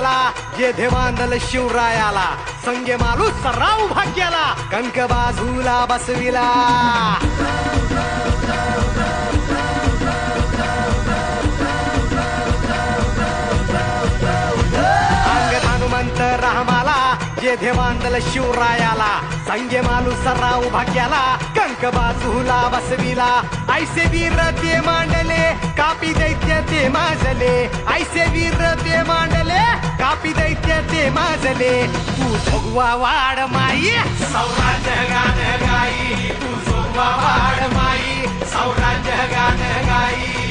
रामाला जेधे बांधल शिवरायाला संगे मालू सराव भाग्याला कंक बाजूला बसविला अंगद हनुमंत रामाला जेधे बांधल शिवरायाला संगे मालू सराव भाग्याला कंक बाजूला बसविला ऐसे वीर ते मांडले कापी दैत्य ते माजले ऐसे वीर ते मांडले कापी दैत्य ते माजले तू जोगवा वाड माई सौराज्य गान गाई तू जोगवा वाड माई सौराज्य गान गाई